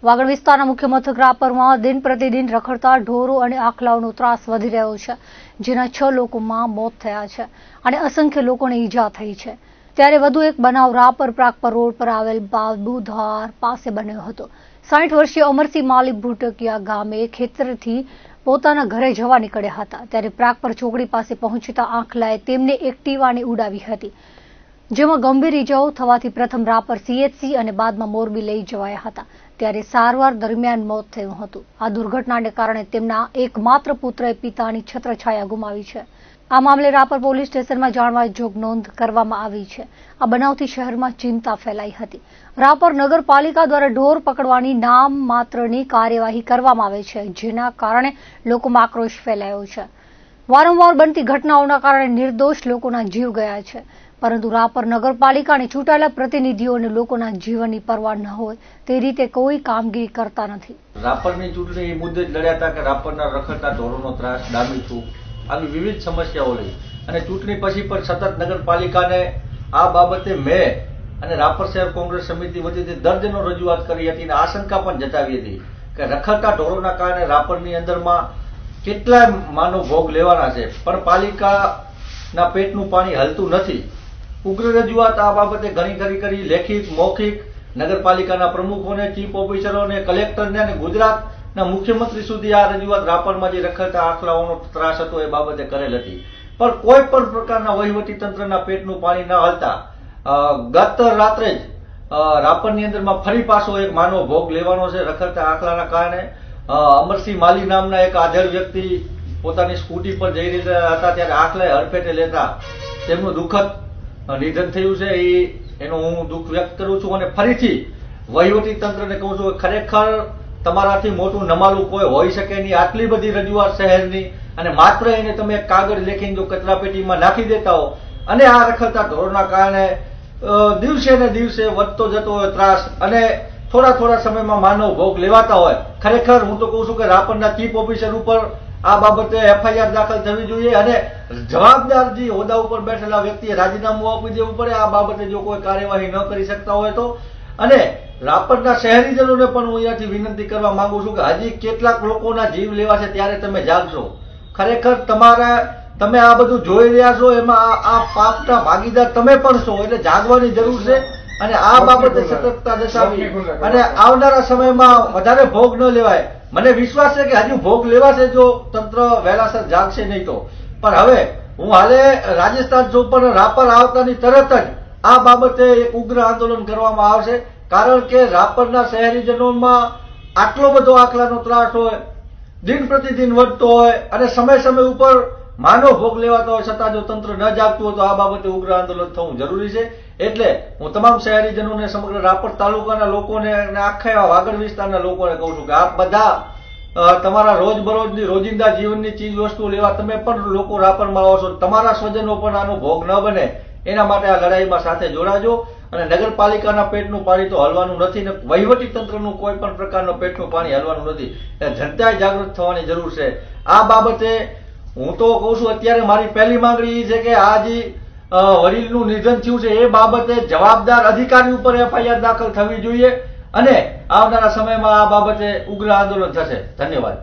વાગડ વિસ્તારના મુખ્ય મથક રાપરમાં દિન પ્રતિદિન રખડતા ઢોરો અને આખલાઓનો ત્રાસ વધી રહ્યો છે, જેના 6 લોકોમાં મોત થયા છે અને અસંખ્ય લોકોને ઈજા થઈ છે। ત્યારે વધુ એક બનાવ રાપર પ્રાગપર રોડ પર આવેલ બાબુધાર પાસે બન્યો હતો। 60 વર્ષીય અમરસિંહ માલિક ભૂટકિયા ગામે ખેતરથી પોતાના ઘરે જવા નીકળ્યા હતા, ત્યારે પ્રાગપર ચોકડી પાસે પહોંચતા આખલાએ તેમને એક્ટિવાને ઉડાવી હતી, જેમાં ગંભીર ઈજાઓ થવાથી પ્રથમ રાપર CHC અને બાદમાં મોરબી લઈ જવાયા હતા। ત્યારે સારવાર દરમિયાન મોત થયું હતું। આ દુર્ઘટનાને કારણે તેમના એકમાત્ર પુત્રએ પિતાની છત્રછાયા ગુમાવી છે। આ મામલે રાપર પોલીસ સ્ટેશનમાં જાણવાજોગ નોંધ કરવામાં આવી છે। આ બનાવથી શહેરમાં ચિંતા ફેલાઈ હતી। રાપર નગરપાલિકા દ્વારા ઢોર પકડવાની નામ માત્રની કાર્યવાહી કરવામાં આવે છે, જેના કારણે લોકોમાં આક્રોશ ફેલાયો છે। વારંવાર બનતી ઘટનાઓના કારણે નિર્દોષ લોકોના જીવ ગયા છે, પરંતુ રાપર નગરપાલિકા અને ચૂંટાયેલા પ્રતિનિધિઓને લોકોના જીવનની પરવા ન હોય તે રીતે કોઈ કામગીરી કરતા નથી। રાપરની ચૂંટણી મુદ્દે જ લડ્યા હતા કે રાપરના રખડતા ઢોરોનો ત્રાસ, ડામી છૂપ, આવી વિવિધ સમસ્યાઓ લઈ અને ચૂંટણી પછી પણ સતત નગરપાલિકાને આ બાબતે મેં અને રાપર શહેર કોંગ્રેસ સમિતિ વતીથી દર્જનો રજૂઆત કરી હતી અને આશંકા પણ જતાવી હતી કે રખડતા ઢોરોના કારણે રાપરની અંદરમાં કેટલાય માનવ ભોગ લેવાના છે, પણ પાલિકાના પેટનું પાણી હલતું નથી। ઉગ્ર રજૂઆત આ બાબતે ઘણી કરી લેખિત, મૌખિક નગરપાલિકાના પ્રમુખોને, ચીફ ઓફિસરોને, કલેક્ટરને અને ગુજરાતના મુખ્યમંત્રી સુધી આ રજૂઆત રાપરમાં જે રખડતા આખલાઓનો ત્રાસ હતો એ બાબતે કરેલ હતી, પણ કોઈ પણ પ્રકારના વહીવટી તંત્રના પેટનું પાણી ન હલતા ગત રાત્રે જ રાપરની અંદરમાં ફરી પાછો એક માનવ ભોગ લેવાનો છે રખડતા આખલાના કારણે। અમરસિંહ માલી નામના એક આધેડ વ્યક્તિ પોતાની સ્કૂટી પર જઈ રહ્યા હતા, ત્યારે આખલાએ હડફેટે લેતા તેમનું દુઃખદ નિધન થયું છે। એનો હું દુઃખ વ્યક્ત કરું છું અને ફરીથી વહીવટી તંત્રને કહું છું કે ખરેખર તમારાથી મોટું નમાલું કોઈ હોઈ શકે નહીં। આટલી બધી રજૂઆત શહેરની અને માત્ર એને તમે એક કાગળ લેખીને જો કચરાપેટીમાં નાખી દેતા હો અને આ રખડતા ઢોરોના કારણે દિવસે ને દિવસે વધતો જતો હોય ત્રાસ અને થોડા સમયમાં માનવ ભોગ લેવાતા હોય, ખરેખર હું તો કહું છું કે રાપરના ચીફ ઓફિસર ઉપર આ બાબતે FIR દાખલ થવી જોઈએ અને જવાબદાર જે હોદ્દા ઉપર બેઠેલા વ્યક્તિએ રાજીનામું આપી દેવું પડે આ બાબતે જો કોઈ કાર્યવાહી ન કરી શકતા હોય તો। અને રાપરના શહેરીજનોને પણ હું અહીંયાથી વિનંતી કરવા માંગુ છું કે હજી કેટલાક લોકોના જીવ લેવા છે, ત્યારે તમે જાગશો। ખરેખર તમે આ બધું જોઈ રહ્યા છો, એમાં આ પાપના ભાગીદાર તમે પણ છો, એટલે જાગવાની જરૂર છે અને આ બાબતે સતર્કતા દર્શાવી અને આવનારા સમયમાં વધારે ભોગ ન લેવાય। મને વિશ્વાસ છે કે હજુ ભોગ લેવાશે જો તંત્ર વહેલાસર જાગશે નહીં તો, પણ હવે હું હાલે રાજસ્થાન છું, પણ રાપર આવતાની તરત જ આ બાબતે એક ઉગ્ર આંદોલન કરવામાં આવશે, કારણ કે રાપરના શહેરીજનોમાં આટલો બધો આખલાનો ત્રાસ હોય, દિન પ્રતિદિન વધતો હોય અને સમય ઉપર માનવ ભોગ લેવાતો હોય, છતાં જો તંત્ર ન જાગતું હોય તો આ બાબતે ઉગ્ર આંદોલન થવું જરૂરી છે। એટલે હું તમામ શહેરીજનોને, સમગ્ર રાપર તાલુકાના લોકોને અને આખા વાગડ વિસ્તારના લોકોને કહું છું કે આપ બધા તમારા રોજબરોજની રોજિંદા જીવનની ચીજ વસ્તુઓ લેવા તમે પણ લોકો રાપરમાં આવો છો, તમારા સ્વજનો પણ આનો ભોગ ન બને એના માટે આ લડાઈમાં સાથે જોડાજો અને નગરપાલિકાના પેટનું પાણી તો હલવાનું નથી ને વહીવટી તંત્રનું કોઈ પણ પ્રકારનું પેટનું પાણી હલવાનું નથી, જનતાએ જાગૃત થવાની જરૂર છે। આ બાબતે હું તો કહું છું અત્યારે મારી પહેલી માંગણી એ છે કે આ જે વડીલનું નિધન થયું છે એ બાબતે જવાબદાર અધિકારી ઉપર FIR દાખલ થવી જોઈએ અને આવનારા સમયમાં આ બાબતે ઉગ્ર આંદોલન થશે। ધન્યવાદ।